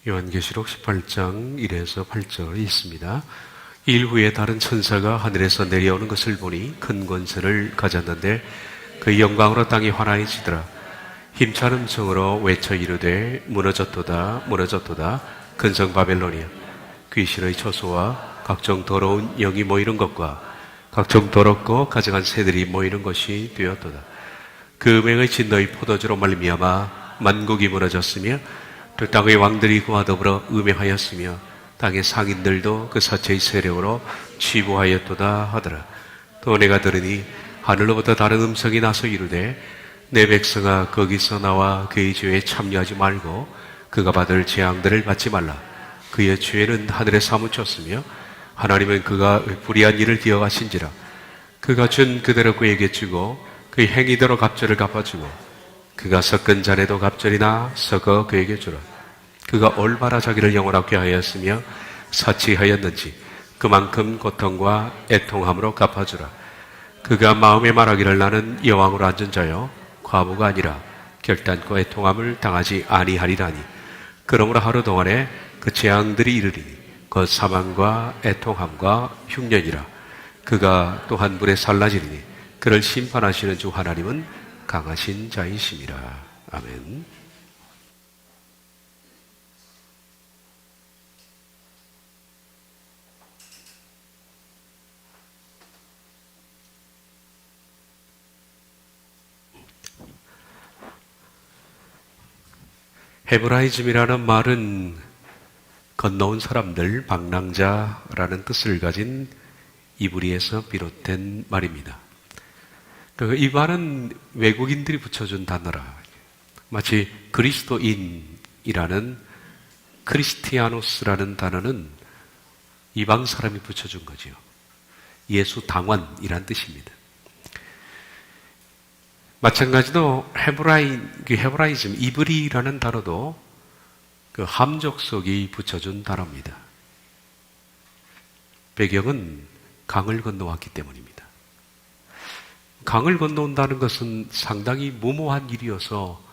요한계시록 18장 1에서 8절이 있습니다. 일 후에 다른 천사가 하늘에서 내려오는 것을 보니 큰 권세를 가졌는데 그 영광으로 땅이 환하여지더라. 힘찬 음성으로 외쳐 이르되 무너졌도다 무너졌도다 근성 바벨론이여, 귀신의 처소와 각종 더러운 영이 모이는 것과 각종 더럽고 가증한 새들이 모이는 것이 되었도다. 그 음행의 진노의 포도주로 말미암아 만국이 무너졌으며 또 땅의 왕들이 그와 더불어 음행하였으며 땅의 상인들도 그 사체의 세력으로 취부하였도다 하더라. 또 내가 들으니 하늘로부터 다른 음성이 나서 이르되 내 백성아 거기서 나와 그의 죄에 참여하지 말고 그가 받을 재앙들을 받지 말라. 그의 죄는 하늘에 사무쳤으며 하나님은 그가 불의한 일을 기억하신지라. 그가 준 그대로 그에게 주고 그의 행위대로 갑절을 갚아주고 그가 섞은 잔에도 갑절이나 섞어 그에게 주라. 그가 올바라 자기를 영원하게 하였으며 사치하였는지 그만큼 고통과 애통함으로 갚아주라. 그가 마음에 말하기를 나는 여왕으로 앉은 자요 과부가 아니라 결단코 애통함을 당하지 아니하리라니. 그러므로 하루 동안에 그 재앙들이 이르리니 곧 사망과 애통함과 흉년이라. 그가 또한 불에 살라지리니 그를 심판하시는 주 하나님은 강하신 자이심이라. 아멘. 헤브라이즘이라는 말은 건너온 사람들, 방랑자라는 뜻을 가진 이브리에서 비롯된 말입니다. 이 말은 외국인들이 붙여준 단어라. 마치 그리스도인이라는 크리스티아노스라는 단어는 이방 사람이 붙여준 거죠. 예수 당원이란 뜻입니다. 마찬가지로 헤브라이즘, 이브리라는 단어도 그 함족속이 붙여준 단어입니다. 배경은 강을 건너왔기 때문입니다. 강을 건너온다는 것은 상당히 무모한 일이어서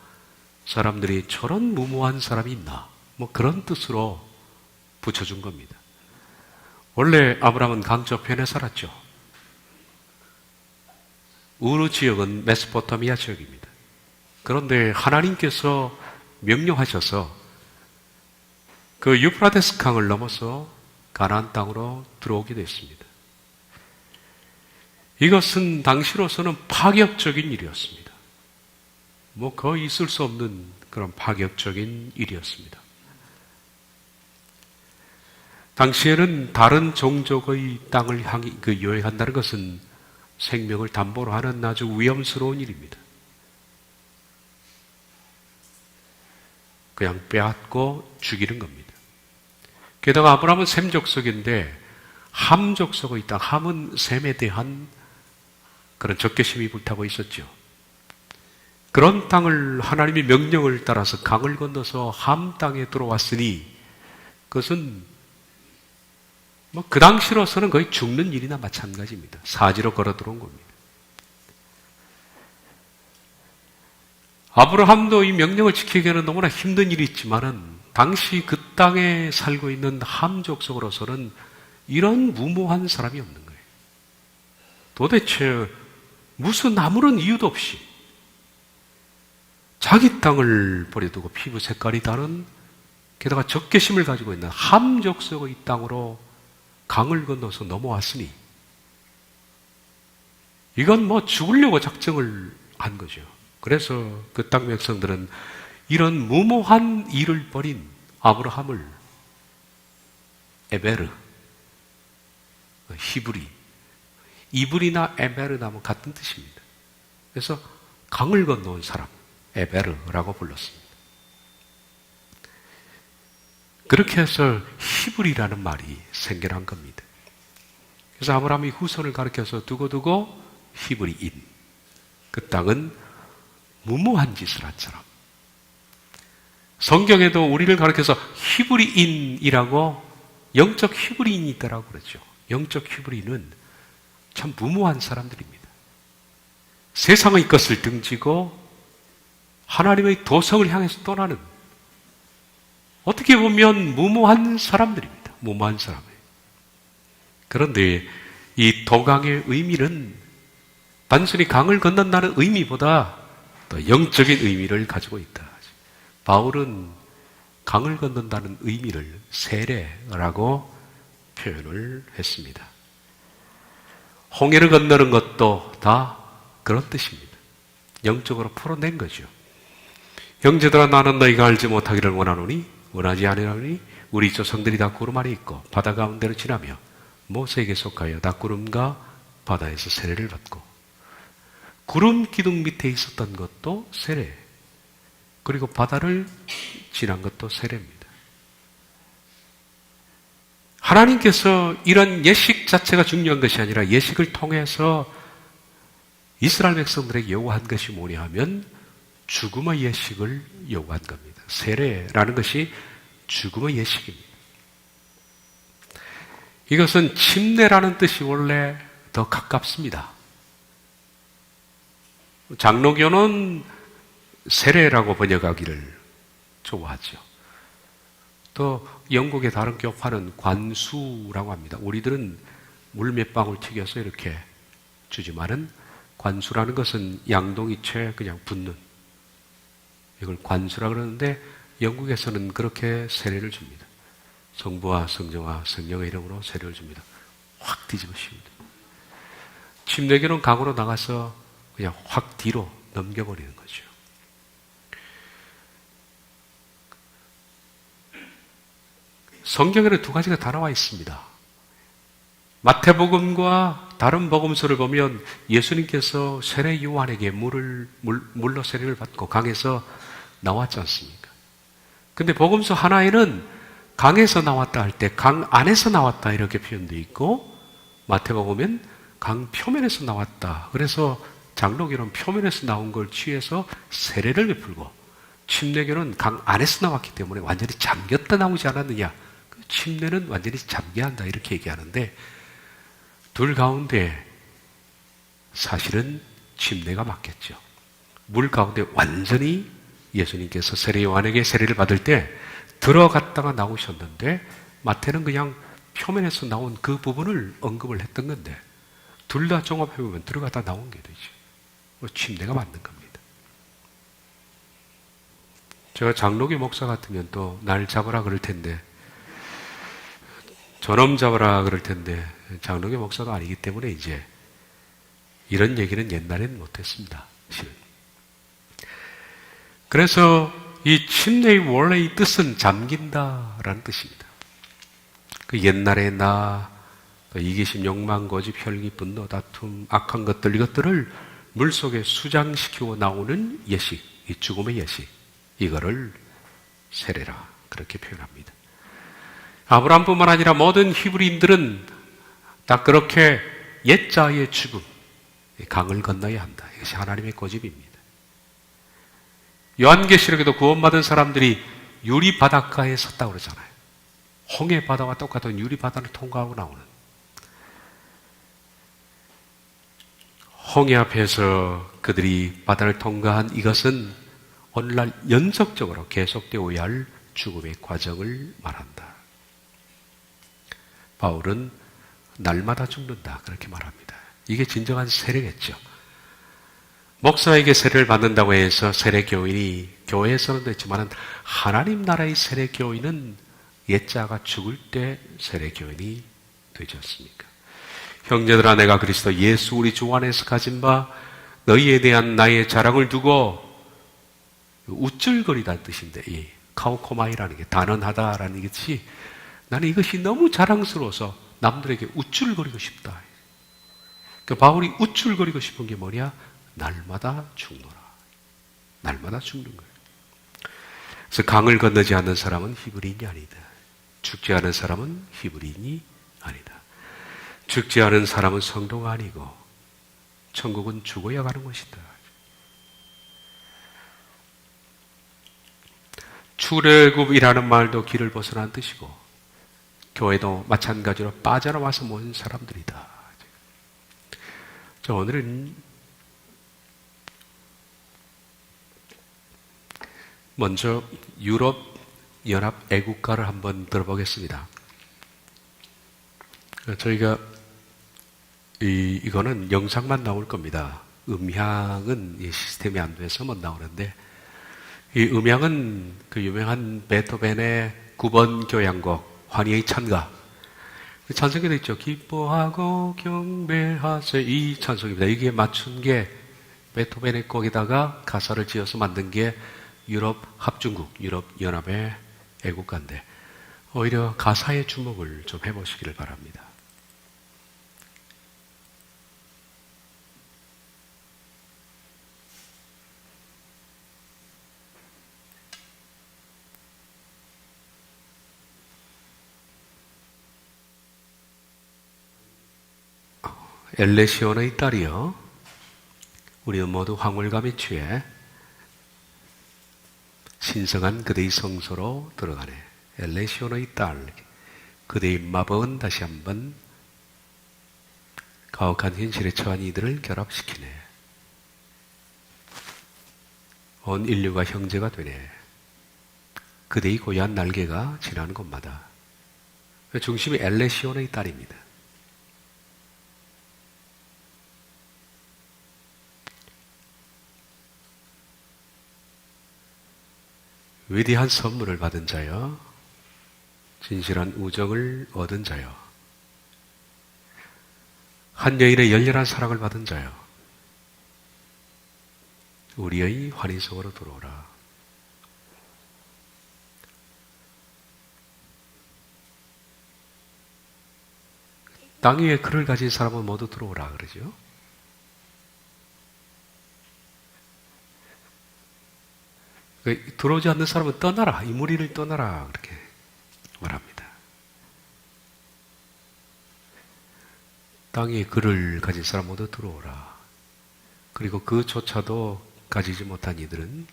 사람들이 저런 무모한 사람이 있나? 그런 뜻으로 붙여준 겁니다. 원래 아브라함은 강저편에 살았죠. 우르 지역은 메소포타미아 지역입니다. 그런데 하나님께서 명령하셔서 그 유프라데스 강을 넘어서 가나안 땅으로 들어오게 됐습니다. 이것은 당시로서는 파격적인 일이었습니다. 거의 있을 수 없는 그런 파격적인 일이었습니다. 당시에는 다른 종족의 땅을 여행한다는 것은 생명을 담보로 하는 아주 위험스러운 일입니다. 그냥 빼앗고 죽이는 겁니다. 게다가 아브라함은 셈족속인데 함족속의 땅, 함은 셈에 대한 그런 적개심이 불타고 있었죠. 그런 땅을 하나님의 명령을 따라서 강을 건너서 함 땅에 들어왔으니 그것은 그 당시로서는 거의 죽는 일이나 마찬가지입니다. 사지로 걸어 들어온 겁니다. 아브라함도 이 명령을 지키기에는 너무나 힘든 일이 있지만은 당시 그 땅에 살고 있는 함족속으로서는 이런 무모한 사람이 없는 거예요. 도대체 무슨 아무런 이유도 없이 자기 땅을 버려두고 피부 색깔이 다른, 게다가 적개심을 가지고 있는 함족속의 땅으로 강을 건너서 넘어왔으니 이건 죽으려고 작정을 한 거죠. 그래서 그 땅 백성들은 이런 무모한 일을 벌인 아브라함을 에베르, 히브리, 이브리나 에베르나무 같은 뜻입니다. 그래서 강을 건너온 사람, 에베르라고 불렀습니다. 그렇게 해서 히브리라는 말이 생겨난 겁니다. 그래서 아브라함이 후손을 가리켜서 두고두고 히브리인, 그 땅은 무모한 짓을 한 사람. 성경에도 우리를 가리켜서 히브리인이라고, 영적 히브리인이 있다라고 그러죠. 영적 히브리인은 참 무모한 사람들입니다. 세상의 것을 등지고 하나님의 도성을 향해서 떠나는, 어떻게 보면 무모한 사람들입니다. 무모한 사람이에요. 그런데 이 도강의 의미는 단순히 강을 건넌다는 의미보다 더 영적인 의미를 가지고 있다. 바울은 강을 건넌다는 의미를 세례라고 표현을 했습니다. 홍해를 건너는 것도 다 그런 뜻입니다. 영적으로 풀어낸 거죠. 형제들아, 나는 너희가 알지 못하기를 원하노니 원하지 아니하노니 우리 조상들이 다 구름 아래 있고 바다 가운데로 지나며 모세에게 속하여 다 구름과 바다에서 세례를 받고, 구름 기둥 밑에 있었던 것도 세례, 그리고 바다를 지난 것도 세례입니다. 하나님께서 이런 예식 자체가 중요한 것이 아니라 예식을 통해서 이스라엘 백성들에게 요구한 것이 뭐냐 하면 죽음의 예식을 요구한 겁니다. 세례라는 것이 죽음의 예식입니다. 이것은 침례라는 뜻이 원래 더 가깝습니다. 장로교는 세례라고 번역하기를 좋아하죠. 또 영국의 다른 교파는 관수라고 합니다. 우리들은 물 몇 방울 튀겨서 이렇게 주지만은 관수라는 것은 양동이채 그냥 붓는, 이걸 관수라 그러는데 영국에서는 그렇게 세례를 줍니다. 성부와 성령과 성령의 이름으로 세례를 줍니다. 확 뒤집으십니다. 침례교는 강으로 나가서 그냥 확 뒤로 넘겨버리는 거죠. 성경에는 두 가지가 다 나와 있습니다. 마태복음과 다른 복음서를 보면 예수님께서 세례 요한에게 물로 세례를 받고 강에서 나왔지 않습니까? 근데 복음서 하나에는 강에서 나왔다 할 때 강 안에서 나왔다 이렇게 표현되어 있고, 마태복음은 강 표면에서 나왔다. 그래서 장로교는 표면에서 나온 걸 취해서 세례를 베풀고, 침례교는 강 안에서 나왔기 때문에 완전히 잠겼다 나오지 않았느냐. 침례는 완전히 잠겨야 한다 이렇게 얘기하는데, 둘 가운데 사실은 침례가 맞겠죠. 물 가운데 완전히 예수님께서 세례 요한에게 세례를 받을 때 들어갔다가 나오셨는데, 마태는 그냥 표면에서 나온 그 부분을 언급을 했던 건데, 둘 다 종합해보면 들어갔다 나온 게 되죠. 침례가 맞는 겁니다. 제가 장로교 목사 같으면 또 날 잡아라 그럴 텐데, 저놈 잡아라 그럴 텐데, 장로교 목사도 아니기 때문에 이제 이런 얘기는 옛날에는 못했습니다. 실은. 그래서 이 침례의 원래의 뜻은 잠긴다라는 뜻입니다. 그 옛날에 나, 이기심, 욕망, 고집, 혈기, 분노, 다툼, 악한 것들, 이것들을 물속에 수장시키고 나오는 예식, 이 죽음의 예식, 이거를 세례라 그렇게 표현합니다. 아브라함뿐만 아니라 모든 히브리인들은 다 그렇게 옛자의 죽음, 강을 건너야 한다. 이것이 하나님의 고집입니다. 요한계시록에도 구원받은 사람들이 유리 바닷가에 섰다고 그러잖아요. 홍해 바다와 똑같은 유리 바다를 통과하고 나오는, 홍해 앞에서 그들이 바다를 통과한 이것은 오늘날 연속적으로 계속되어야 할 죽음의 과정을 말한다. 바울은 날마다 죽는다 그렇게 말합니다. 이게 진정한 세례겠죠. 목사에게 세례를 받는다고 해서 세례교인이 교회에서는 됐지만 하나님 나라의 세례교인은 옛자가 죽을 때 세례교인이 되지 않습니까? 형제들아, 내가 그리스도 예수 우리 주 안에서 가진 바 너희에 대한 나의 자랑을 두고, 우쭐거리다는 뜻인데, 이 카우코마이라는 게 단언하다라는 것이, 나는 이것이 너무 자랑스러워서 남들에게 우쭐거리고 싶다. 그 바울이 우쭐거리고 싶은 게 뭐냐? 날마다 죽노라. 날마다 죽는 거예요. 그래서 강을 건너지 않는 사람은 히브리인이 아니다. 죽지 않은 사람은 히브리인이 아니다. 죽지 않은 사람은 성도가 아니고 천국은 죽어야 가는 것이다. 출애굽이라는 말도 길을 벗어난 뜻이고, 교회도 마찬가지로 빠져나와서 모인 사람들이다. 자, 오늘은 먼저 유럽 연합 애국가를 한번 들어보겠습니다. 저희가 이거는 영상만 나올 겁니다. 음향은 이 시스템이 안 돼서 못 나오는데, 이 음향은 그 유명한 베토벤의 9번 교향곡 환희의 찬가, 찬송에도 있죠. 기뻐하고 경배하세, 이 찬송입니다. 이게 맞춘 게 베토벤의 곡에다가 가사를 지어서 만든 게 유럽 합중국, 유럽 연합의 애국가인데, 오히려 가사에 주목을 좀 해보시기를 바랍니다. 엘레시온의 딸이여, 우리는 모두 황홀감에 취해 신성한 그대의 성소로 들어가네. 엘레시온의 딸, 그대의 마법은 다시 한번 가혹한 현실에 처한 이들을 결합시키네. 온 인류가 형제가 되네. 그대의 고유한 날개가 지나는 곳마다. 중심이 엘레시온의 딸입니다. 위대한 선물을 받은 자여, 진실한 우정을 얻은 자여, 한 여인의 열렬한 사랑을 받은 자여, 우리의 환희 속으로 들어오라. 땅 위에 글을 가진 사람은 모두 들어오라 그러죠. 들어오지 않는 사람은 떠나라, 이 무리를 떠나라 그렇게 말합니다. 땅에 글을 가진 사람 모두 들어오라. 그리고 그조차도 가지지 못한 이들은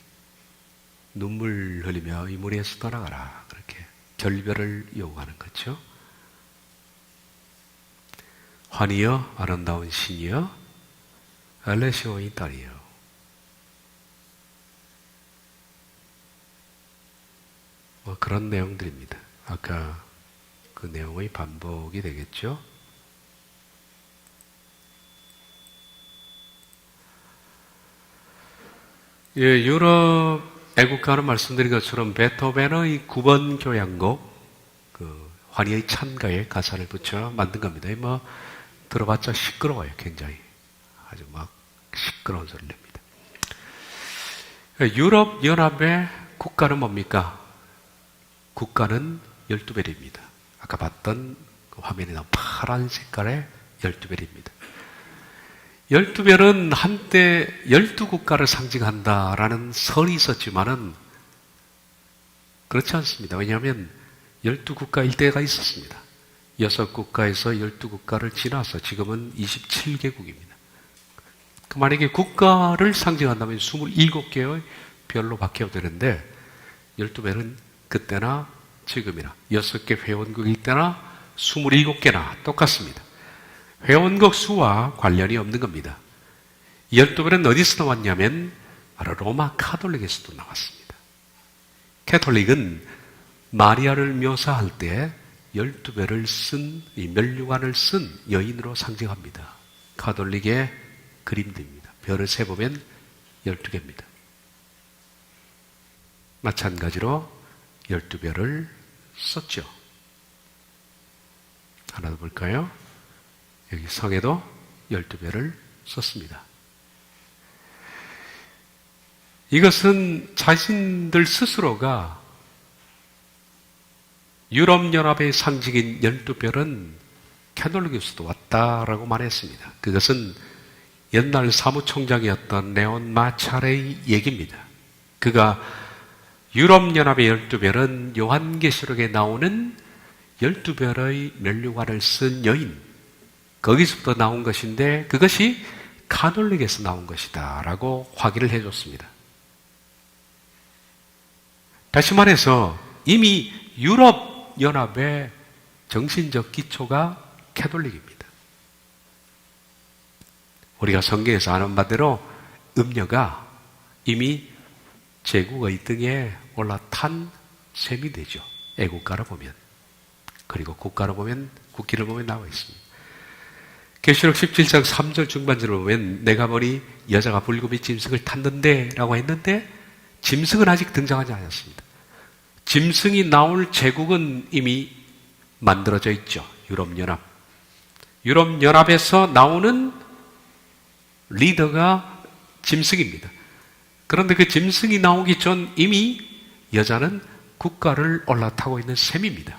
눈물 흘리며 이 무리에서 떠나가라. 그렇게 결별을 요구하는 거죠. 환희여, 아름다운 신이여, 엘레시온의 딸이여. 그런 내용들입니다. 아까 그 내용의 반복이 되겠죠. 예, 유럽 애국가는 말씀드린 것처럼 베토벤의 9번 교향곡, 그 환희의 찬가에 가사를 붙여 만든 겁니다. 들어봤자 시끄러워요, 굉장히. 아주 막 시끄러운 소리를 냅니다. 유럽 연합의 국가는 뭡니까? 국가는 12벨입니다. 아까 봤던 그 화면에 나온 파란 색깔의 12벨입니다. 12벨은 한때 12국가를 상징한다라는 설이 있었지만은 그렇지 않습니다. 왜냐하면 12국가 일대가 있었습니다. 6국가에서 12국가를 지나서 지금은 27개국입니다. 만약에 국가를 상징한다면 27개의 별로 바뀌어야 되는데 12벨은 그때나 지금이나 6개 회원국일 때나 27개나 똑같습니다. 회원국 수와 관련이 없는 겁니다. 12별은 어디서 나왔냐면 바로 로마 카톨릭에서도 나왔습니다. 카톨릭은 마리아를 묘사할 때 12별을 쓴, 이 면류관을 쓴 여인으로 상징합니다. 카톨릭의 그림들입니다. 별을 세보면 12개입니다. 마찬가지로 12별을 썼죠. 하나 더 볼까요? 여기 성에도 12별을 썼습니다. 이것은 자신들 스스로가 유럽연합의 상징인 12별은 카톨릭에서도 왔다라고 말했습니다. 그것은 옛날 사무총장이었던 레온 마찰의 얘기입니다. 그가 유럽연합의 12별은 요한계시록에 나오는 12별의 면류관을 쓴 여인, 거기서부터 나온 것인데 그것이 카톨릭에서 나온 것이다 라고 확인을 해줬습니다. 다시 말해서 이미 유럽연합의 정신적 기초가 카톨릭입니다. 우리가 성경에서 아는 바대로 음녀가 이미 제국의 등에 올라탄 셈이 되죠. 애국가로 보면. 그리고 국가로 보면, 국기를 보면 나와 있습니다. 계시록 17장 3절 중반절을 보면 내가 보니 여자가 불구빛 짐승을 탔는데 라고 했는데 짐승은 아직 등장하지 않았습니다. 짐승이 나올 제국은 이미 만들어져 있죠. 유럽연합. 유럽연합에서 나오는 리더가 짐승입니다. 그런데 그 짐승이 나오기 전 이미 여자는 국가를 올라타고 있는 셈입니다.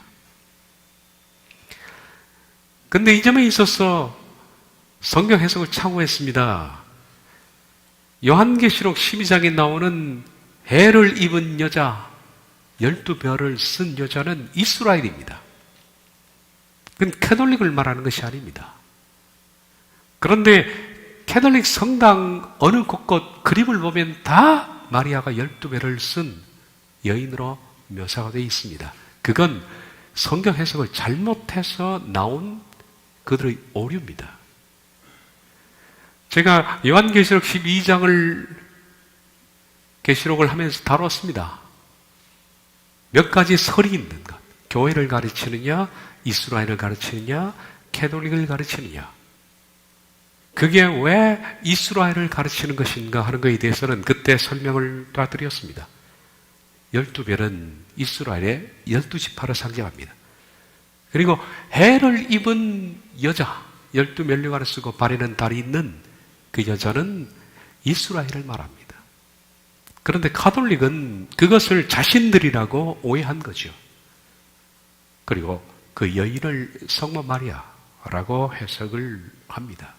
근데 이 점에 있어서 성경 해석을 참고했습니다. 요한계시록 12장에 나오는 해를 입은 여자, 12별을 쓴 여자는 이스라엘입니다. 그건 캐톨릭을 말하는 것이 아닙니다. 그런데 캐톨릭 성당 어느 곳곳 그림을 보면 다 마리아가 12별을 쓴 여인으로 묘사가 되어 있습니다. 그건 성경 해석을 잘못해서 나온 그들의 오류입니다. 제가 요한계시록 12장을 계시록을 하면서 다뤘습니다. 몇 가지 설이 있는 것. 교회를 가르치느냐, 이스라엘을 가르치느냐, 캐톨릭을 가르치느냐. 그게 왜 이스라엘을 가르치는 것인가 하는 것에 대해서는 그때 설명을 다 드렸습니다. 12별은 이스라엘의 12지파를 상징합니다. 그리고 해를 입은 여자, 12면류관을 쓰고 발에는 달이 있는 그 여자는 이스라엘을 말합니다. 그런데 가톨릭은 그것을 자신들이라고 오해한 거죠. 그리고 그 여인을 성모 마리아라고 해석을 합니다.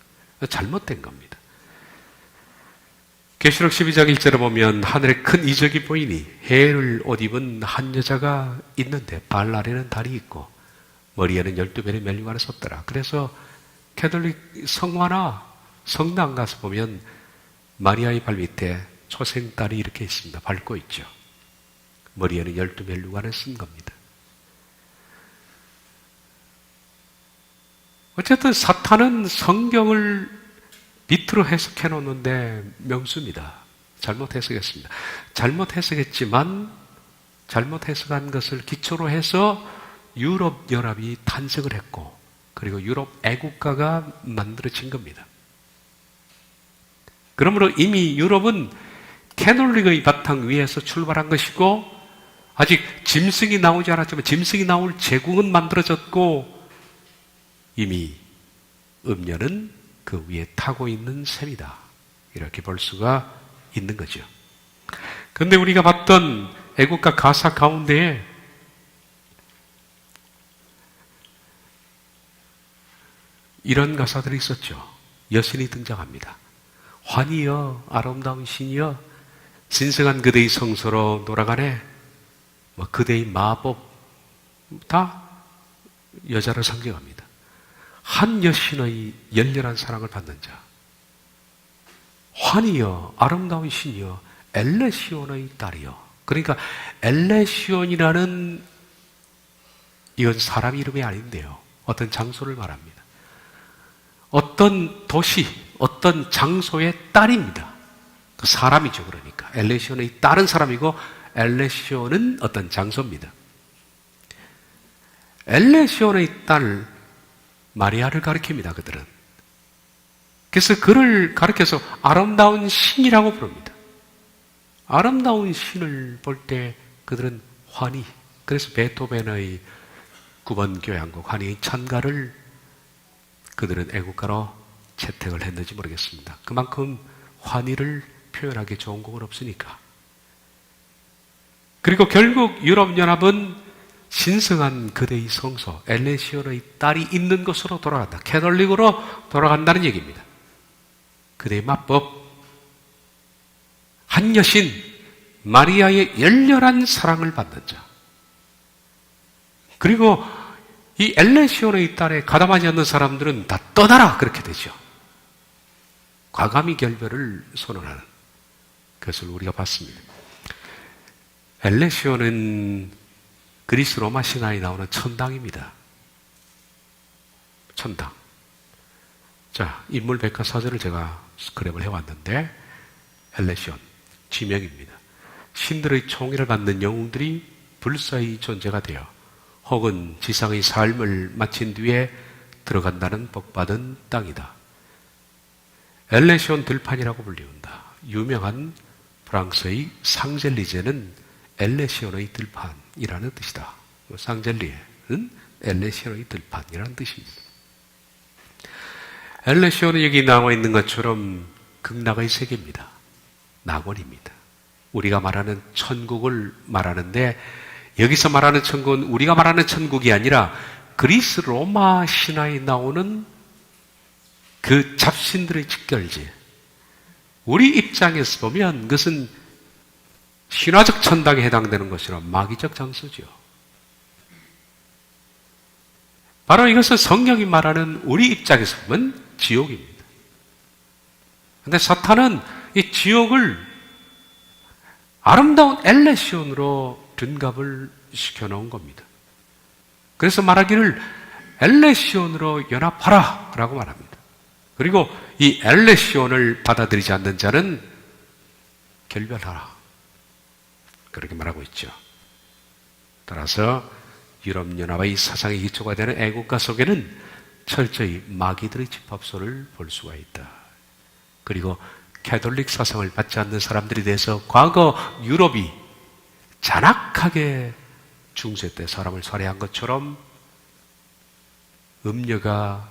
잘못된 겁니다. 계시록 12장 1절에 보면 하늘에 큰 이적이 보이니 해를 옷 입은 한 여자가 있는데 발 아래는 달이 있고 머리에는 12별의 면류관을 썼더라. 그래서 캐톨릭 성화나 성당 가서 보면 마리아의 발 밑에 초생달이 이렇게 있습니다. 밟고 있죠. 머리에는 12면류관을 쓴 겁니다. 어쨌든 사탄은 성경을 밑으로 해석해 놓는데 명수입니다. 잘못 해석했습니다. 잘못 해석했지만 잘못 해석한 것을 기초로 해서 유럽 연합이 탄생을 했고 그리고 유럽 애국가가 만들어진 겁니다. 그러므로 이미 유럽은 캐톨릭의 바탕 위에서 출발한 것이고 아직 짐승이 나오지 않았지만 짐승이 나올 제국은 만들어졌고 이미 음녀는 그 위에 타고 있는 셈이다. 이렇게 볼 수가 있는 거죠. 그런데 우리가 봤던 애국가 가사 가운데에 이런 가사들이 있었죠. 여신이 등장합니다. 환희여 아름다운 신이여 신성한 그대의 성소로 돌아가네. 그대의 마법 다 여자를 상징합니다. 한 여신의 열렬한 사랑을 받는 자. 환희여 아름다운 신이여 엘레시온의 딸이여. 그러니까 엘레시온이라는 이건 사람 이름이 아닌데요. 어떤 장소를 말합니다. 어떤 도시, 어떤 장소의 딸입니다. 그 사람이죠. 그러니까 엘레시온의 딸은 사람이고 엘레시온은 어떤 장소입니다. 엘레시온의 딸 마리아를 가리킵니다. 그들은. 그래서 그를 가리켜서 아름다운 신이라고 부릅니다. 아름다운 신을 볼 때 그들은 환희, 그래서 베토벤의 9번 교향곡 환희의 찬가를 그들은 애국가로 채택을 했는지 모르겠습니다. 그만큼 환희를 표현하기 좋은 곡은 없으니까. 그리고 결국 유럽연합은 신성한 그대의 성소, 엘레시온의 딸이 있는 곳으로 돌아간다. 캐톨릭으로 돌아간다는 얘기입니다. 그대의 마법, 한 여신, 마리아의 열렬한 사랑을 받는 자. 그리고 이 엘레시온의 딸에 가담하지 않는 사람들은 다 떠나라 그렇게 되죠. 과감히 결별을 선언하는 그것을 우리가 봤습니다. 엘레시온은 그리스 로마 신화에 나오는 천당입니다. 천당. 자, 인물 백과사전을 제가 그랩을 해왔는데 엘레시온 지명입니다. 신들의 총애를 받는 영웅들이 불사의 존재가 되어 혹은 지상의 삶을 마친 뒤에 들어간다는 복받은 땅이다. 엘레시온 들판이라고 불리운다. 유명한 프랑스의 상젤리제는 엘레시온의 들판이라는 뜻이다. 상젤리에는 엘레시온의 들판이라는 뜻입니다. 엘레시온은 여기 나와 있는 것처럼 극락의 세계입니다. 낙원입니다. 우리가 말하는 천국을 말하는데 여기서 말하는 천국은 우리가 말하는 천국이 아니라 그리스 로마 신화에 나오는 그 잡신들의 직결지. 우리 입장에서 보면 그것은 신화적 천당에 해당되는 것이라 마귀적 장소죠. 바로 이것은 성경이 말하는 우리 입장에서 보면 지옥입니다. 그런데 사탄은 이 지옥을 아름다운 엘레시온으로 둔갑을 시켜놓은 겁니다. 그래서 말하기를 엘레시온으로 연합하라 라고 말합니다. 그리고 이 엘레시온을 받아들이지 않는 자는 결별하라 그렇게 말하고 있죠. 따라서 유럽연합의 사상의 기초가 되는 애국가 속에는 철저히 마귀들의 집합소를 볼 수가 있다. 그리고 캐톨릭 사상을 받지 않는 사람들에 대해서 과거 유럽이 잔악하게 중세 때 사람을 살해한 것처럼 음녀가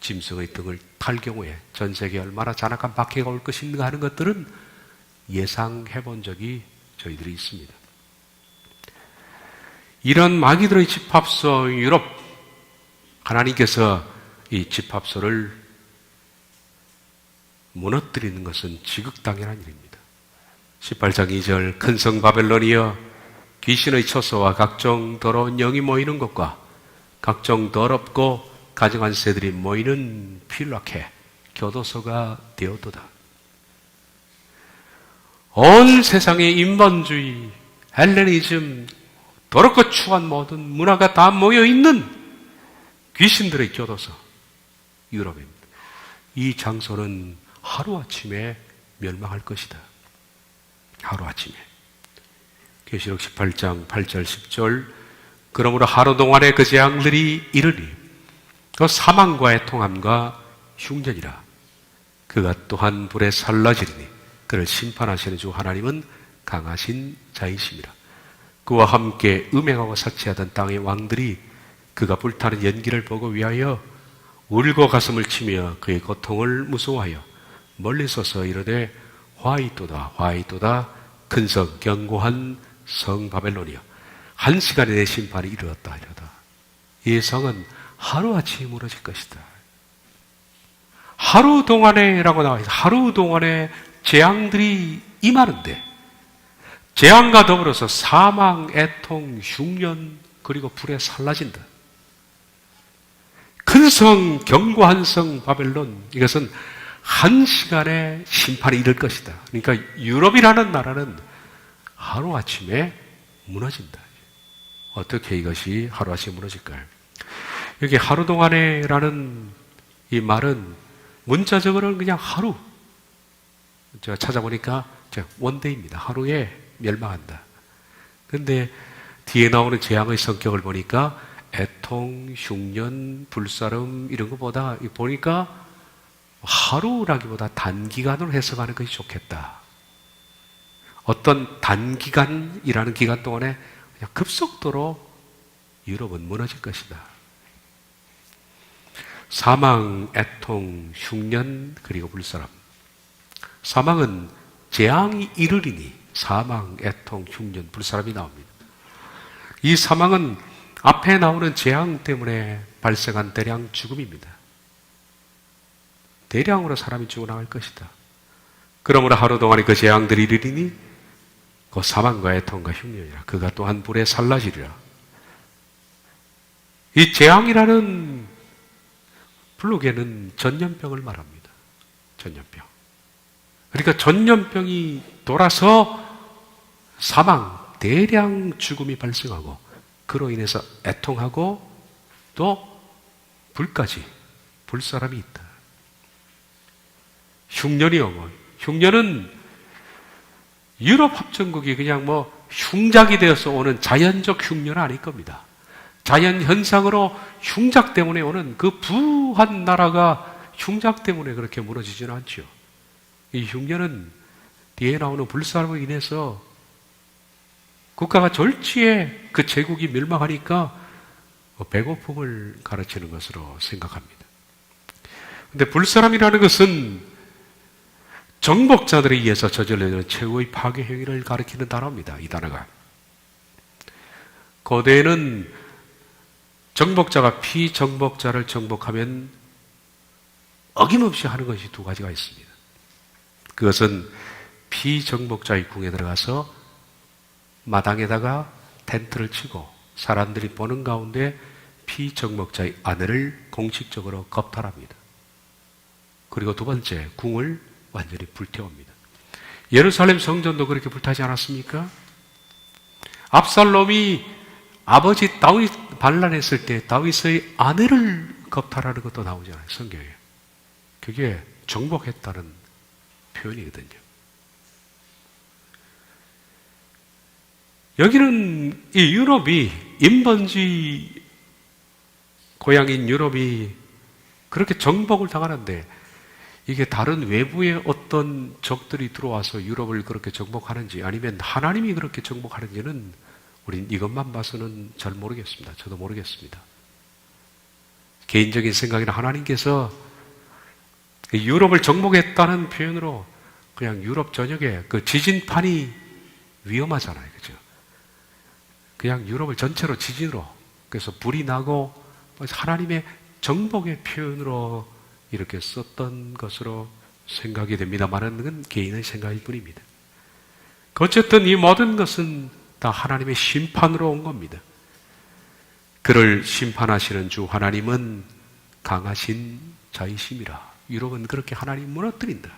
짐승의 등을 탈 경우에 전 세계에 얼마나 잔악한 박해가 올 것인가 하는 것들은 예상해 본 적이 저희들이 있습니다. 이런 마귀들의 집합소 유럽, 하나님께서 이 집합소를 무너뜨리는 것은 지극당연한 일입니다. 18장 2절 큰 성 바벨론이여 귀신의 처소와 각종 더러운 영이 모이는 곳과 각종 더럽고 가증한 새들이 모이는 필락해 교도소가 되었도다. 온 세상의 인본주의, 헬레니즘, 더럽고 추한 모든 문화가 다 모여있는 귀신들의 교도소, 유럽입니다. 이 장소는 하루아침에 멸망할 것이다. 하루아침에. 계시록 18장 8절 10절 그러므로 하루 동안에 그 재앙들이 이르니 그 사망과의 통함과 흉년이라 그가 또한 불에 살라지리니 그를 심판하시는 주 하나님은 강하신 자이심이라. 그와 함께 음행하고 사치하던 땅의 왕들이 그가 불타는 연기를 보고 위하여 울고 가슴을 치며 그의 고통을 무서워하여 멀리 서서 이르되 화이또다 화이또다 큰 성 견고한 성 바벨론이여 한 시간에 내 심판이 이르렀다 이러다. 이 성은 하루아침에 무너질 것이다. 하루 동안에 라고 나와 있어. 하루 동안에 재앙들이 임하는데 재앙과 더불어서 사망, 애통, 흉년 그리고 불에 살라진다. 큰 성, 견고한 성 바벨론 이것은 한 시간에 심판이 이를 것이다. 그러니까 유럽이라는 나라는 하루아침에 무너진다. 어떻게 이것이 하루아침에 무너질까요? 여기 하루 동안에 라는 이 말은 문자적으로는 그냥 하루. 제가 찾아보니까 원데이입니다. 하루에 멸망한다. 근데 뒤에 나오는 재앙의 성격을 보니까 애통, 흉년, 불사름 이런 것보다 보니까 하루라기보다 단기간으로 해석하는 것이 좋겠다. 어떤 단기간이라는 기간 동안에 그냥 급속도로 유럽은 무너질 것이다. 사망, 애통, 흉년 그리고 불사람. 사망은 재앙이 이르리니 사망, 애통, 흉년, 불사람이 나옵니다. 이 사망은 앞에 나오는 재앙 때문에 발생한 대량 죽음입니다. 대량으로 사람이 죽어나갈 것이다. 그러므로 하루 동안에 그 재앙들이 이르리니 그 사망과 애통과 흉년이라 그가 또한 불에 살라지리라. 이 재앙이라는 블록에는 전염병을 말합니다. 전염병. 그러니까 전염병이 돌아서 사망, 대량 죽음이 발생하고 그로 인해서 애통하고 또 불까지 불사람이 있다. 흉년이 오고 흉년은 유럽 합중국이 그냥 흉작이 되어서 오는 자연적 흉년은 아닐 겁니다. 자연 현상으로 흉작 때문에 오는 그 부한 나라가 흉작 때문에 그렇게 무너지지는 않죠. 이 흉년은 뒤에 나오는 불사로 인해서 국가가 졸지에 그 제국이 멸망하니까 배고픔을 가르치는 것으로 생각합니다. 근데 불사람이라는 것은 정복자들에 의해서 저질러지는 최후의 파괴 행위를 가리키는 단어입니다. 이 단어가. 고대에는 정복자가 피정복자를 정복하면 어김없이 하는 것이 두 가지가 있습니다. 그것은 피정복자의 궁에 들어가서 마당에다가 텐트를 치고 사람들이 보는 가운데 피정복자의 아내를 공식적으로 겁탈합니다. 그리고 두 번째, 궁을 완전히 불태웁니다. 예루살렘 성전도 그렇게 불타지 않았습니까? 압살롬이 아버지 다윗 반란했을 때 다윗의 아내를 겁탈하는 것도 나오잖아요, 성경에. 그게 정복했다는 표현이거든요. 여기는 이 유럽이, 인번지 고향인 유럽이 그렇게 정복을 당하는데 이게 다른 외부의 어떤 적들이 들어와서 유럽을 그렇게 정복하는지 아니면 하나님이 그렇게 정복하는지는 우린 이것만 봐서는 잘 모르겠습니다. 저도 모르겠습니다. 개인적인 생각에는 하나님께서 유럽을 정복했다는 표현으로 그냥 유럽 전역에 그 지진판이 위험하잖아요. 그죠? 그냥 유럽을 전체로 지진으로, 그래서 불이 나고 하나님의 정복의 표현으로 이렇게 썼던 것으로 생각이 됩니다만은 그건 개인의 생각일 뿐입니다. 어쨌든 이 모든 것은 다 하나님의 심판으로 온 겁니다. 그를 심판하시는 주 하나님은 강하신 자이심이라. 유럽은 그렇게 하나님 무너뜨린다.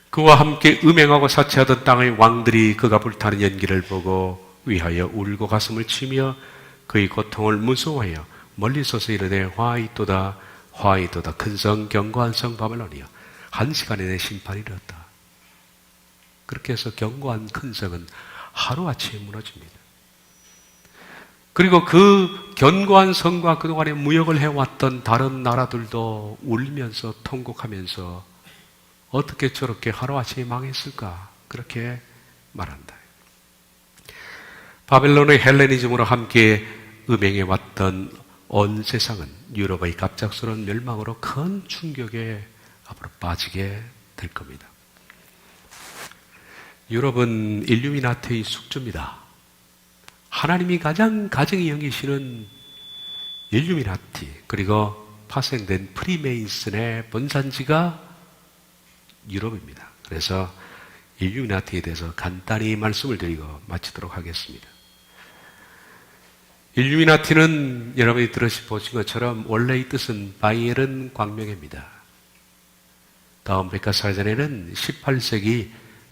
그와 함께 음행하고 사치하던 땅의 왕들이 그가 불타는 연기를 보고 위하여 울고 가슴을 치며 그의 고통을 무서워하여 멀리 서서 이르되 화이또다 화이또다 큰 성 견고한 성 바벨론이여 한 시간에 내 심판이 이르렀다. 그렇게 해서 견고한 큰 성은 하루아침에 무너집니다. 그리고 그 견고한 성과 그동안에 무역을 해왔던 다른 나라들도 울면서 통곡하면서 어떻게 저렇게 하루아침에 망했을까 그렇게 말한다. 바벨론의 헬레니즘으로 함께 음행해왔던 온 세상은 유럽의 갑작스러운 멸망으로 큰 충격에 앞으로 빠지게 될 겁니다. 유럽은 일루미나티의 숙주입니다. 하나님이 가장 가정이 여기시는 일루미나티, 그리고 파생된 프리메이슨의 본산지가 유럽입니다. 그래서 일루미나티에 대해서 간단히 말씀을 드리고 마치도록 하겠습니다. 일루미나티는 여러분이 들으신 것처럼 원래 이 뜻은 바이에른 광명회입니다. 다음 백과사전에는 18세기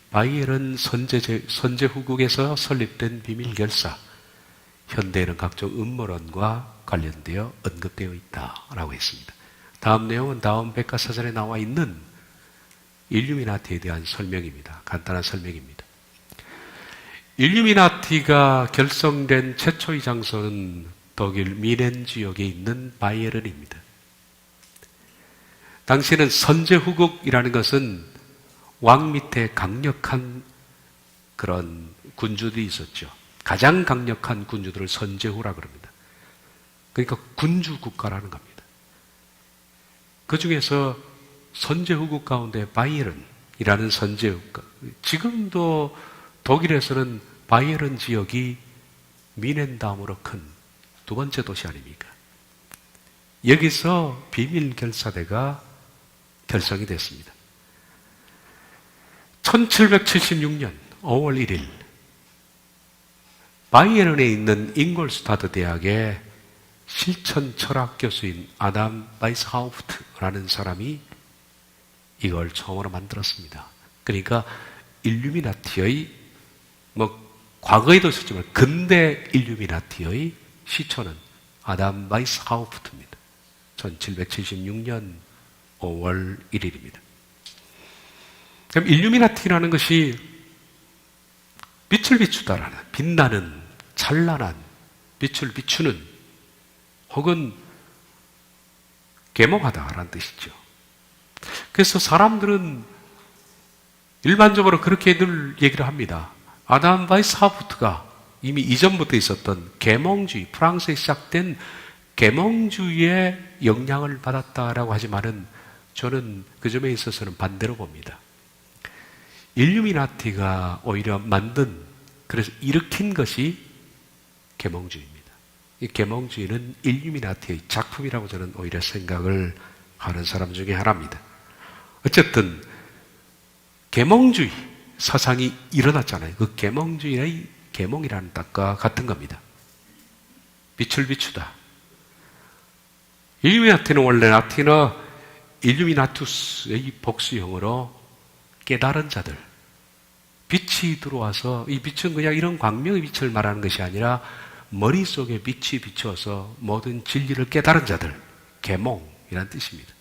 바이에른 선제후국에서 설립된 비밀결사, 현대에는 각종 음모론과 관련되어 언급되어 있다라고 했습니다. 다음 내용은 다음 백과사전에 나와 있는 일루미나티에 대한 설명입니다. 간단한 설명입니다. 일루미나티가 결성된 최초의 장소는 독일 미넨 지역에 있는 바이에른입니다. 당시에는 선제후국이라는 것은 왕 밑에 강력한 그런 군주들이 있었죠. 가장 강력한 군주들을 선제후라 그럽니다. 그러니까 군주 국가라는 겁니다. 그 중에서 선제후국 가운데 바이에른이라는 선제국가, 지금도 독일에서는 바이에른 지역이 미넨 다음으로 큰 두 번째 도시 아닙니까? 여기서 비밀결사대가 결성이 됐습니다. 1776년 5월 1일 바이에른에 있는 잉골스타드 대학의 실천 철학 교수인 아담 바이스하우프트라는 사람이 이걸 처음으로 만들었습니다. 그러니까 일루미나티의 과거에도 있었지만 근대 일루미나티의 시초는 아담 바이스하우프트입니다. 1776년 5월 1일입니다. 그럼 일루미나티라는 것이 빛을 비추다라는, 빛나는, 찬란한, 빛을 비추는, 혹은 계몽하다라는 뜻이죠. 그래서 사람들은 일반적으로 그렇게 늘 얘기를 합니다. 아담 바이스하우프트가 이미 이전부터 있었던 계몽주의, 프랑스에 시작된 계몽주의의 영향을 받았다라고 하지만은 저는 그 점에 있어서는 반대로 봅니다. 일루미나티가 오히려 만든, 그래서 일으킨 것이 계몽주의입니다. 이 계몽주의는 일루미나티의 작품이라고 저는 오히려 생각을 하는 사람 중에 하나입니다. 어쨌든 계몽주의 사상이 일어났잖아요. 그 계몽주의의 계몽이라는 뜻과 같은 겁니다. 빛을 비추다. 일루미나티는 원래 라틴어 일루미나투스의 복수형으로 깨달은 자들, 빛이 들어와서, 이 빛은 그냥 이런 광명의 빛을 말하는 것이 아니라 머릿속에 빛이 비춰서 모든 진리를 깨달은 자들, 계몽이라는 뜻입니다.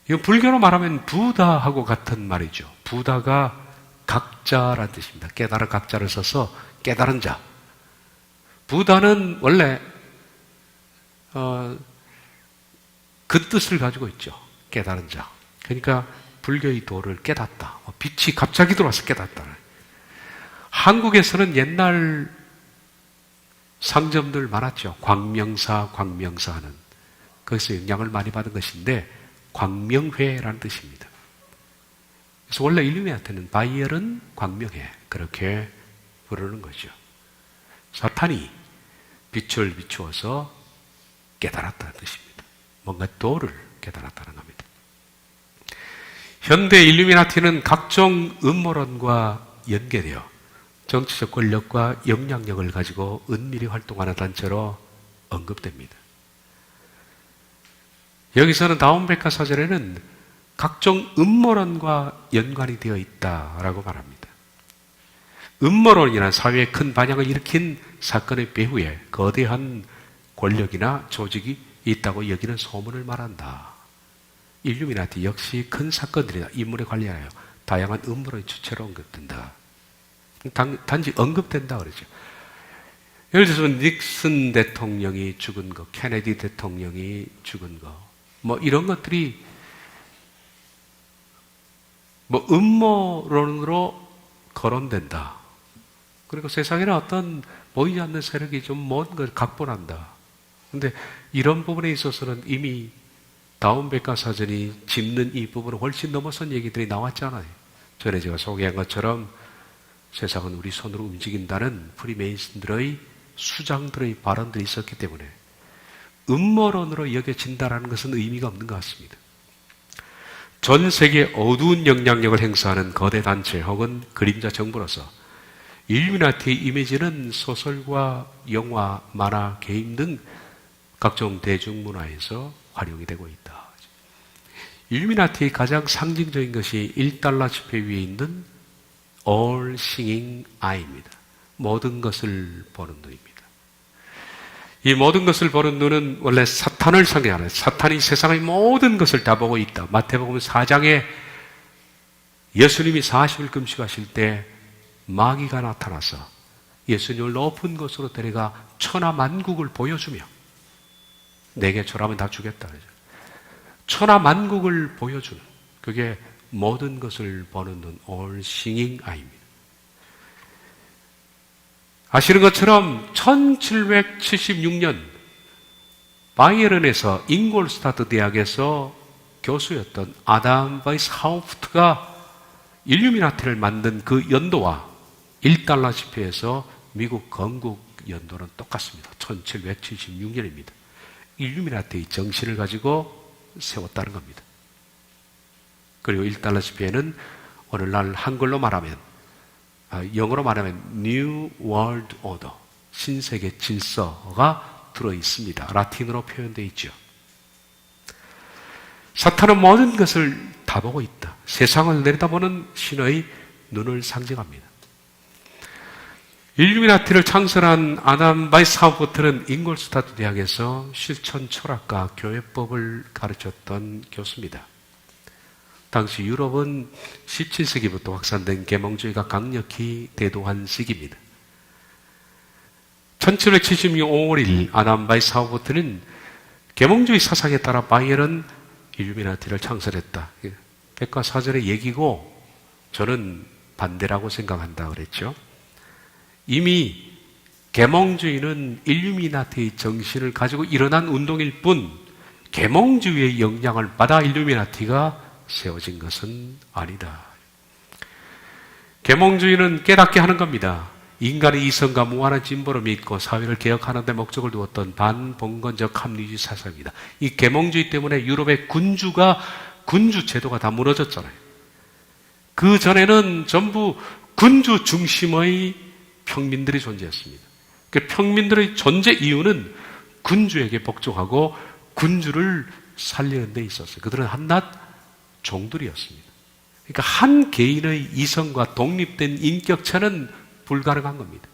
이건 불교로 말하면 부다하고 같은 말이죠. 부다가 각자라는 뜻입니다. 깨달은 각자를 써서 깨달은 자. 부다는 원래 그 뜻을 가지고 있죠. 깨달은 자. 그러니까 불교의 도를 깨닫다. 빛이 갑자기 들어와서 깨닫다. 한국에서는 옛날 상점들 많았죠. 광명사, 광명사는. 거기서 영향을 많이 받은 것인데 광명회라는 뜻입니다. 그래서 원래 일루미나티는 바이엘은 광명회, 그렇게 부르는 거죠. 사탄이 빛을 비추어서 깨달았다는 뜻입니다. 뭔가 도를 깨달았다는 겁니다. 현대 일루미나티는 각종 음모론과 연계되어 정치적 권력과 영향력을 가지고 은밀히 활동하는 단체로 언급됩니다. 여기서는 다운백과사전에는 각종 음모론과 연관이 되어 있다라고 말합니다. 음모론이란 사회의 큰 반향을 일으킨 사건의 배후에 거대한 권력이나 조직이 있다고 여기는 소문을 말한다. 일루미나티 역시 큰 사건들이나 인물에 관련하여 다양한 음모론의 주체로 언급된다. 단지 언급된다 그러죠. 예를 들어서 닉슨 대통령이 죽은 거, 케네디 대통령이 죽은 거, 뭐 이런 것들이 뭐 음모론으로 거론된다. 그리고 세상에는 어떤 보이지 않는 세력이 좀 뭔가 각본한다. 근데 이런 부분에 있어서는 이미 다운백과사전이 짚는 이 부분을 훨씬 넘어선 얘기들이 나왔잖아요. 전에 제가 소개한 것처럼 세상은 우리 손으로 움직인다는 프리메이슨들의 수장들의 발언들이 있었기 때문에 음모론으로 여겨진다는 것은 의미가 없는 것 같습니다. 전 세계에 어두운 영향력을 행사하는 거대 단체 혹은 그림자 정부로서 일루미나티의 이미지는 소설과 영화, 만화, 게임 등 각종 대중문화에서 활용이 되고 있다. 일루미나티의 가장 상징적인 것이 1달러 지폐 위에 있는 All Seeing Eye입니다. 모든 것을 보는 눈입니다. 이 모든 것을 보는 눈은 원래 사탄을 상징하는, 사탄이 세상의 모든 것을 다 보고 있다. 마태복음 4장에 예수님이 40일 금식하실 때 마귀가 나타나서 예수님을 높은 곳으로 데려가 천하만국을 보여주며 내게 절하면 다 주겠다. 천하만국을 보여주는, 그게 모든 것을 보는 눈, All Seeing Eye입니다. 아시는 것처럼 1776년 바이에른에서 잉골스타트 대학에서 교수였던 아담 바이스하우프트가 일루미나티를 만든 그 연도와 1달러 지폐에서 미국 건국 연도는 똑같습니다. 1776년입니다. 일루미나티의 정신을 가지고 세웠다는 겁니다. 그리고 1달러 지폐에는 오늘날 한글로 말하면, 영어로 말하면 New World Order, 신세계 질서가 들어있습니다. 라틴어로 표현되어 있죠. 사탄은 모든 것을 다 보고 있다. 세상을 내려다보는 신의 눈을 상징합니다. 일루미나티를 창설한 아담 바이스하우프트는 잉골스타트 대학에서 실천 철학과 교회법을 가르쳤던 교수입니다. 당시 유럽은 17세기부터 확산된 계몽주의가 강력히 대도한 시기입니다. 1776년 5월 1일 아난바이 사후부터는 계몽주의 사상에 따라 바이엘은 일루미나티를 창설했다. 백과사전의 얘기고 저는 반대라고 생각한다 그랬죠. 이미 계몽주의는 일루미나티의 정신을 가지고 일어난 운동일 뿐 계몽주의의 영향을 받아 일루미나티가 세워진 것은 아니다. 계몽주의는 깨닫게 하는 겁니다. 인간의 이성과 무한한 진보를 믿고 사회를 개혁하는 데 목적을 두었던 반봉건적 합리주의 사상입니다. 이 계몽주의 때문에 유럽의 군주 제도가 다 무너졌잖아요. 그 전에는 전부 군주 중심의 평민들이 존재했습니다. 그 평민들의 존재 이유는 군주에게 복종하고 군주를 살리는 데 있었어요. 그들은 한낱 종들이었습니다. 그러니까 한 개인의 이성과 독립된 인격체는 불가능한 겁니다.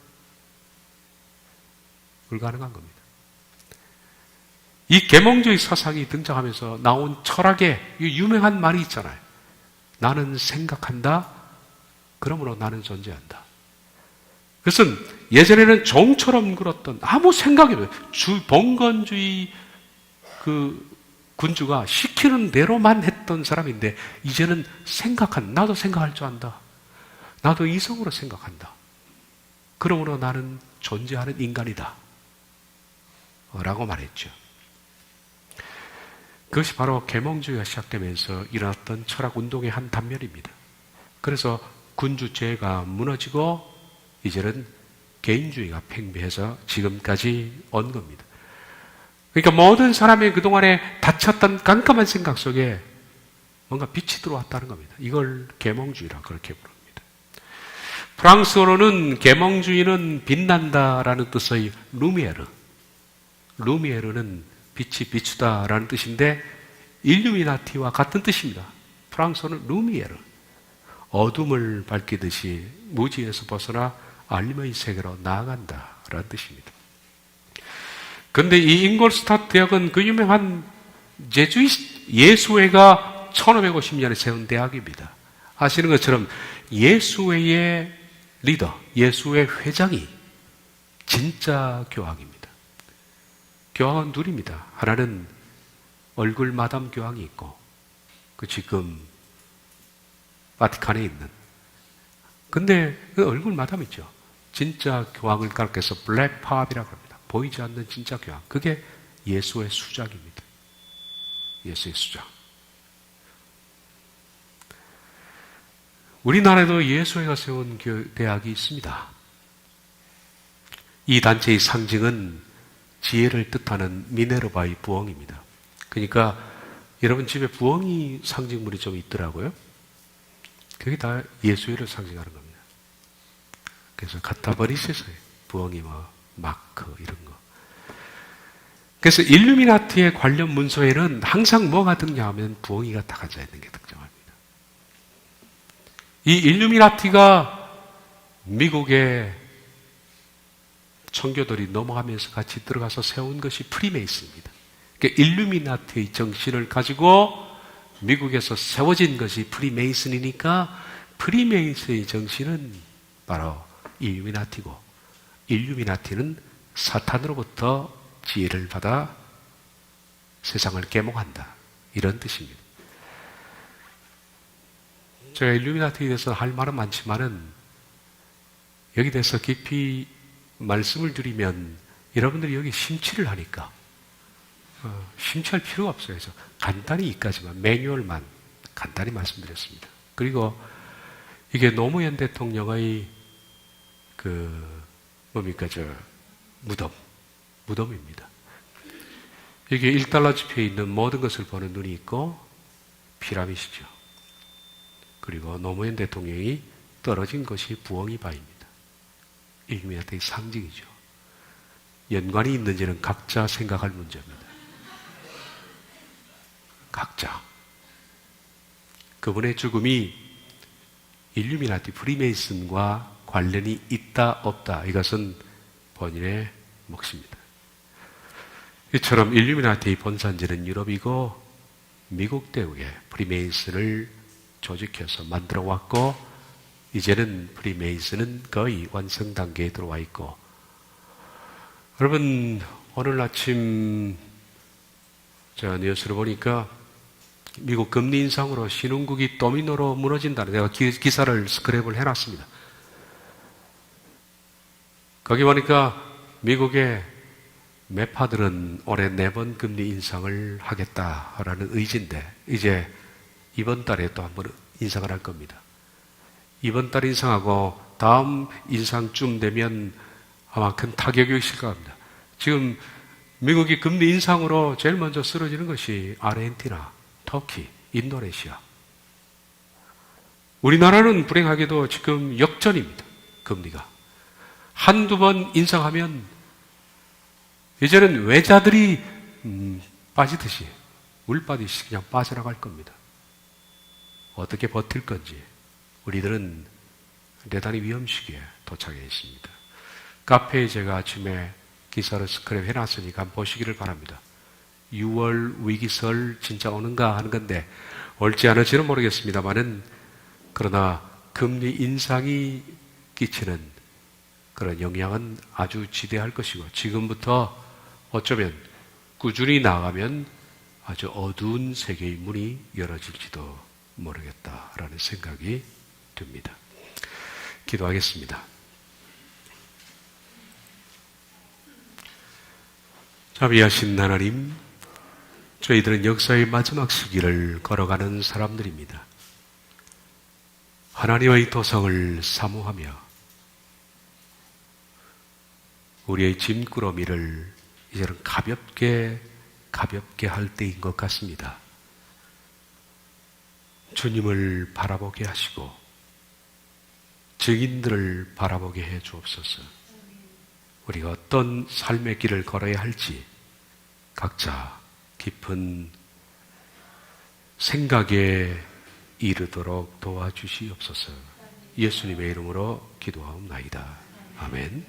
불가능한 겁니다. 이 계몽주의 사상이 등장하면서 나온 철학의 유명한 말이 있잖아요. 나는 생각한다. 그러므로 나는 존재한다. 그것은 예전에는 종처럼 굴었던 아무 생각이 없어요. 봉건주의 군주가 시키는 대로만 했던 사람인데 이제는 나도 생각할 줄 안다. 나도 이성으로 생각한다. 그러므로 나는 존재하는 인간이다. 라고 말했죠. 그것이 바로 계몽주의가 시작되면서 일어났던 철학운동의 한 단면입니다. 그래서 군주제가 무너지고 이제는 개인주의가 팽배해서 지금까지 온 겁니다. 그러니까 모든 사람의 그동안에 닫혔던 깜깜한 생각 속에 뭔가 빛이 들어왔다는 겁니다. 이걸 계몽주의라 그렇게 부릅니다. 프랑스어로는 계몽주의는 빛난다라는 뜻의 루미에르는 빛이 비추다라는 뜻인데 일루미나티와 같은 뜻입니다. 프랑스어는 루미에르, 어둠을 밝히듯이 무지에서 벗어나 알림의 세계로 나아간다라는 뜻입니다. 그런데 이 잉골스타트 대학은 그 유명한 예수회가 1550년에 세운 대학입니다. 아시는 것처럼 예수회의 리더, 예수회 회장이 진짜 교황입니다. 교황은 둘입니다. 하나는 얼굴 마담 교황이 있고 그 지금 바티칸에 있는, 근데 그 얼굴 마담 있죠. 진짜 교황을 가르쳐서 블랙 팝이라고 합니다. 보이지 않는 진짜 교황. 그게 예수의 수장입니다. 예수의 수장. 우리나라에도 예수회가 세운 대학이 있습니다. 이 단체의 상징은 지혜를 뜻하는 미네르바의 부엉입니다. 그러니까 여러분 집에 부엉이 상징물이 좀 있더라고요. 그게 다 예수회를 상징하는 겁니다. 그래서 갖다 버리세요. 부엉이 마크 이런 거. 그래서 일루미나티의 관련 문서에는 항상 뭐가 등장하면 부엉이가 다 가져 있는 게 등장합니다. 이 일루미나티가 미국의 청교들이 넘어가면서 같이 들어가서 세운 것이 프리메이슨입니다. 그러니까 일루미나티의 정신을 가지고 미국에서 세워진 것이 프리메이슨이니까 프리메이슨의 정신은 바로 일루미나티고, 일루미나티는 사탄으로부터 지혜를 받아 세상을 계몽한다. 이런 뜻입니다. 제가 일루미나티에 대해서 할 말은 많지만은 여기 대해서 깊이 말씀을 드리면 여러분들이 여기 심취를 하니까 심취할 필요가 없어요. 그래서 간단히 이까지만, 매뉴얼만 간단히 말씀드렸습니다. 그리고 이게 노무현 대통령의 무덤입니다. 여기 1달러 지폐에 있는 모든 것을 보는 눈이 있고 피라미드죠. 그리고 노무현 대통령이 떨어진 것이 부엉이 바입니다. 일루미나티의 상징이죠. 연관이 있는지는 각자 생각할 문제입니다. 각자. 그분의 죽음이 일루미나티 프리메이슨과 관련이 있다 없다, 이것은 본인의 몫입니다. 이처럼 일루미나티의 본산지는 유럽이고 미국 대국에 프리메이슨을 조직해서 만들어 왔고, 이제는 프리메이슨은 거의 완성 단계에 들어와 있고, 여러분, 오늘 아침 제가 뉴스를 보니까 미국 금리 인상으로 신흥국이 도미노로 무너진다는, 내가 기사를 스크랩을 해놨습니다. 거기 보니까 미국의 매파들은 올해 4번 금리 인상을 하겠다라는 의지인데, 이제 이번 달에 또 한번 인상을 할 겁니다. 이번 달 인상하고 다음 인상쯤 되면 아마 큰 타격이 있을 겁니다. 지금 미국이 금리 인상으로 제일 먼저 쓰러지는 것이 아르헨티나, 터키, 인도네시아. 우리나라는 불행하게도 지금 역전입니다. 금리가. 한두 번 인상하면 이제는 외자들이 빠지듯이, 물 빠지듯이 그냥 빠져나갈 겁니다. 어떻게 버틸 건지 우리들은 대단히 위험시기에 도착해 있습니다. 카페에 제가 아침에 기사를 스크랩 해놨으니까 한번 보시기를 바랍니다. 6월 위기설 진짜 오는가 하는 건데, 올지 안 올지는 모르겠습니다만은, 그러나 금리 인상이 끼치는 그런 영향은 아주 지대할 것이고, 지금부터 어쩌면 꾸준히 나가면 아주 어두운 세계의 문이 열어질지도 모르겠다라는 생각이 듭니다. 기도하겠습니다. 자비하신 하나님, 저희들은 역사의 마지막 시기를 걸어가는 사람들입니다. 하나님의 도성을 사모하며 우리의 짐꾸러미를 이제는 가볍게 할 때인 것 같습니다. 주님을 바라보게 하시고 증인들을 바라보게 해 주옵소서. 우리가 어떤 삶의 길을 걸어야 할지 각자 깊은 생각에 이르도록 도와주시옵소서. 예수님의 이름으로 기도하옵나이다. 아멘.